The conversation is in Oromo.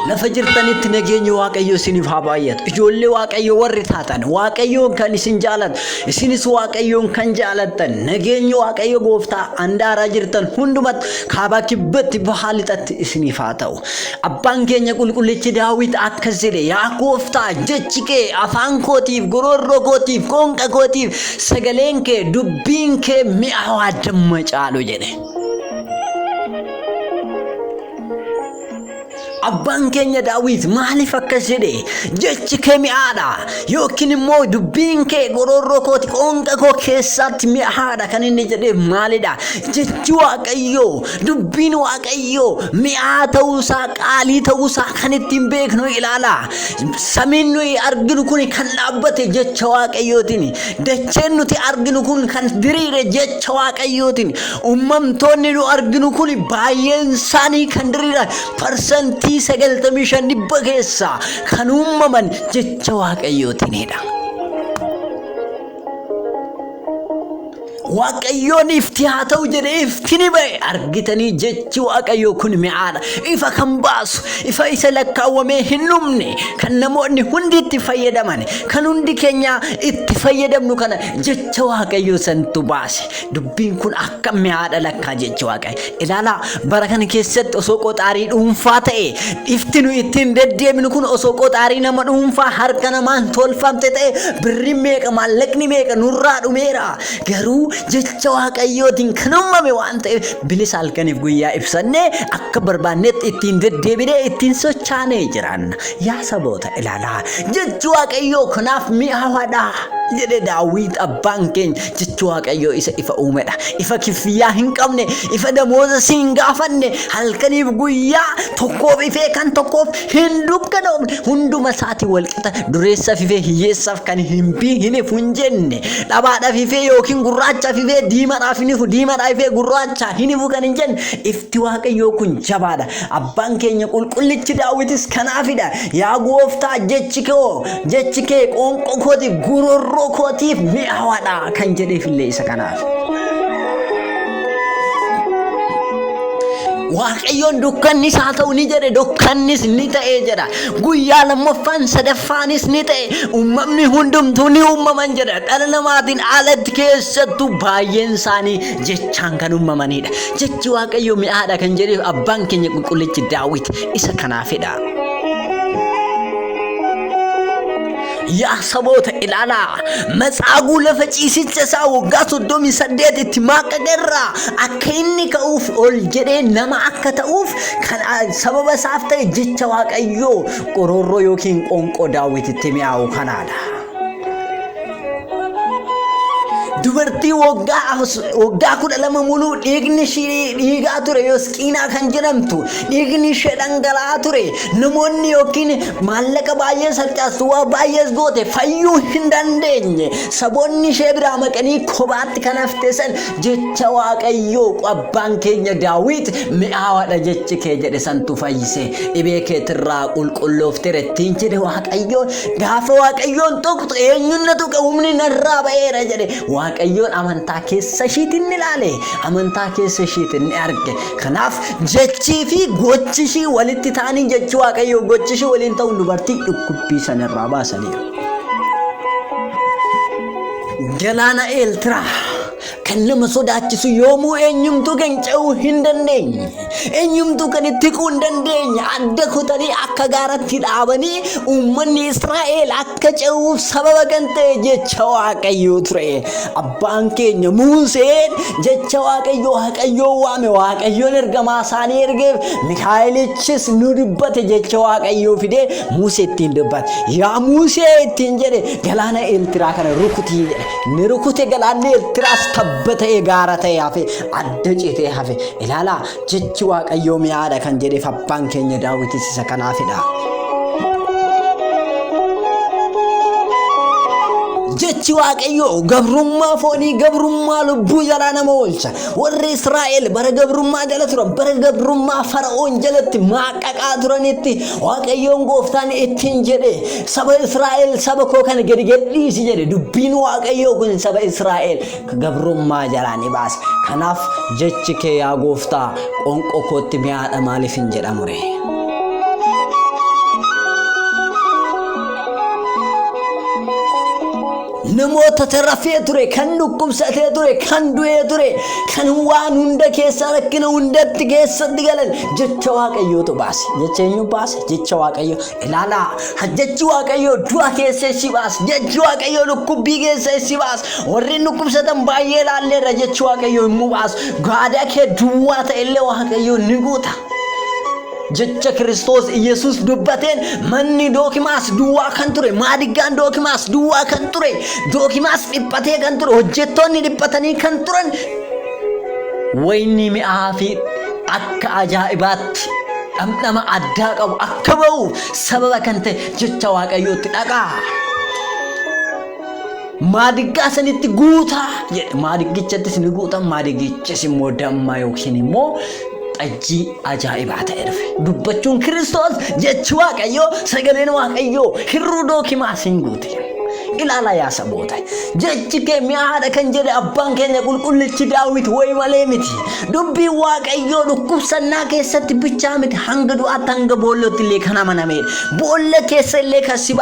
lafa jirtanitti nageenyi waaqayyo isiniif haa baay'atu. Ijoollee waaqayyo warri taatan waaqayyoon kan isin jaalatu isinis waaqayyoon kan jaalattan nageenyi waaqayyo gooftaa andaaraa jirtan hundumatti kaabaa kibbatti bahaa lixatti isiniif haa ta'u. Abbaan keenya qulqullichi Daawit akkas jedhe yaa gooftaa jechi kee afaan kootiif goroorroo kootiif qoonqa kootiif sagaleen kee dubbiin kee mi'aawaa damma caalu jedhe. Abbaan keenya Daawit maaliif akkas jedhe jechi kee mi'aadha yookiin immoo dubbiin kee goroorroo kooti qoonqa koo keessatti mi'aadha kan inni jedhe maalidha jechi waaqayyo dubbiin waaqayyo mi'aa ta'uusaa qaalii ta'uusaa kan ittiin beeknu ilaala. Samiin nuyi arginu kun kan dhaabbate jecha waaqayyootiin dacheen nuti arginu kun kan diriire jecha waaqayyootiin uumamtoonni nu arginu kun baay'een isaanii kan diriiran parsantii 95 dhibba keessaa kan uumaman jecha waaqayyootiinidha. waaqayyoon ifti haa ta'u jedhee ifti ni ba'e argitanii jechi waaqayyoo kun mi'aadha. Ifa kan baasu ifa isa lakkaawwamee hin dhumne kan namoonni hundi itti fayyadaman kan hundi keenya itti fayyadamnu kana jecha waaqayyoo santu baase. Dubbiin kun akka mi'aadha lakkaa jechi waaqayyo. Ilaalaa bara kana keessatti osoo qoxaarii dhuunfaa ta'e ifti nu ittiin deddeebinu kun osoo qoxaarii nama dhuunfaa harka namaan tolfamte ta'e birri meeqa maallaqni meeqa nurraa dhumeera. Garuu jecha waaqayyootiin kan uumame waan ta'eef bilisa halkaniif guyyaa ibsannee akka barbaannetti ittiin deddeebinee ittiin sochaanee jiraanna. Yaa saboota ilaalaa jechi waaqayyoo kanaaf mi'aawaadha jedhe Daawit abbaan keenya. Jechi waaqayyoo isa ifa uumedha. Ifa kifiyyaa hin qabne ifa damooza siin gaafanne halkaniif guyyaa tokkoof ifee kan tokkoof hin dukkanoofne hunduma isaati walqixa dureessaaf ifee hiyyeessaaf kan hin ifu hin jenne dhabaadhaaf ifee yookiin gurraachaaf ifee diimaadhaaf hin ifu diimaadhaaf ifee gurraacha hin ifu kan hin jenne ifti waaqayyoo kun jabaadha. Abbaan keenya qulqullichi Daawitis kanaafidha. Yaa gooftaa jechi kee qoonqoo kootiif gururroo kootiif mi'aawaadha kan jedheefillee isa kanaaf. Waaqayyoon dukkannis haa ta'u ni jedhe dukkannis ni ta'ee jedha. Guyyaa lammaffaan sadaffaanis ni ta'e uumamni hundumtuu ni uumaman jedha. Dhala namaatiin alatti keessattuu baay'een isaanii jechaan kan uumamanidha. Jechi waaqayyoo mi'aadha kan jedheef abbaan keenya qulqullichi Daawit isa kanaafidha. Yaa saboota ilaalaa Matsaaguu lafa ciisicha isaa waggaa 38 itti maaqagarraa akka inni ka'uuf ol jedhee nama akka ta'uuf kan sababa isaaf ta'e jecha waaqayyoo qororroo yookiin qoonqoo Daawititti mi'aawu kanaadha. Dubartii waggaa 12 muluu dhiigni ishee dhiigaa ture Yosqiinaa kan jedhamtu dhiigni ishee dhangala'aa ture. Namoonni yookiin maallaqa baay'ee sarcaastu waa baay'ees goote fayyuu hin dandeenye. Saboonni ishee biraa maqanii kophaatti kan hafte san jecha waaqayyoo abbaan keenya Daawit mi'aawaadha jechi kee jedhe santu fayyise. Dhibee keetirraa qulqulloofteera ittiin jedhe waaqayyoon. Gaafa waaqayyoon tuqxu eenyuun tuqa humni narraa ba'eera jedhe. Waaqayyoon amantaa keessa ishiitiin ni ilaale. Amantaa keessa ishiitiin ni arge. Kanaaf jechii fi gochi ishii walitti ta'anii jechi waaqayyoo gochi ishii waliin ta'uun dubartii dhukkubbii sanarraa baasaniiru. Galaana Eeltiraa kan nama sodaachisu yoomuu eenyumtuu kan ce'uu hin dandeenye eenyumtuu kan itti quu hin dandeenye adda kutanii akka gaaratti dhaabanii uummanni Israa'el akka ce'uuf sababa kan ta'e jecha waaqayyoo ture. Abbaan keenya Museen jecha waaqayyoo waame waaqayyoon ergamaa isaanii ergeef Mikaa'elichis nu dubbate jecha waaqayyoo fidee Musee ittiin dubbate. Yaa Musee ittiin jedhe galaana Eeltiraa kana rukutii jedhe. Ni rukute galaanni Eeltiraas ta'e gaara ta'e hafe adda citee hafe. Ilaalaa jechi waaqayyoo mi'aadha kan jedheef abbaan keenya Daawitis isa kanaafidha. Jechi waaqayyoo gabrummaa foonii gabrummaa lubbuu jalaa nama oolcha. Warri Israa'el bara gabrummaa jala turan bara gabrummaa Fara'oon jalatti maaqaqaa turanitti waaqayyoon gooftaan ittiin jedhe saba Israa'el saba koo kana gadi gadhiisi jedhe. Dubbiin waaqayyoo kun saba Israa'el gabrummaa jalaa ni baase. Kanaaf jechi kee yaa gooftaa qoonqoo kootti mi'aadha maaliif hin jedhamure? namoota rafee ture, kan dhukkubsatee ture, kan du'ee ture, kan waan hunda keessa rakkina hundatti keessatti galan jecha waaqayyootu baase. Jecha eenyu baase? Jecha waaqayyoo. Ilaalaa, jechi waaqayyoo du'a keessa si baase. Jechi waaqayyoo dhukkubbii keessa si baase. Warri dhukkubsatan baay'ee ilaalleerra jechi waaqayyoo immoo baase. Gaada kee duwwaa ta'ellee waaqayyoo ni guuta. Jecha Kiristoos Yesuus dubbateen manni Dookimaas duwwaa kan ture, maadiggaan Dookimaas duwwaa kan ture, Dookimaas dhiphatee kan ture, hojjettoonni dhiphatanii kan turan wayni mi'aa fi akka ajaa'ibaatti dhamdhama addaa qabu akka ba'uuf sababa kan ta'e jecha waaqayyootti dhaqaa. Maadiggaa sanitti guutaa jedhe. Maadiggichatti ni guuta. Maadiggichis immoo damma yookiin immoo xajjii ajaa'ibaa ta'e dhufe. Dubbachuun Kiristoos jechi waaqayyoo sagaleen waaqayyoo hirruu Dookimaas hin guute. Ilaalaa yaa saboota. Jechi kee mi'aadha kan jedhe abbaan keenya qulqullichi Daawit wayi malee miti. Dubbii waaqayyoo dhukkubsannaa keessatti bichaa miti, hanga du'aatti hanga boollootti illee kan amanamedha. Boolla keessa illee kan si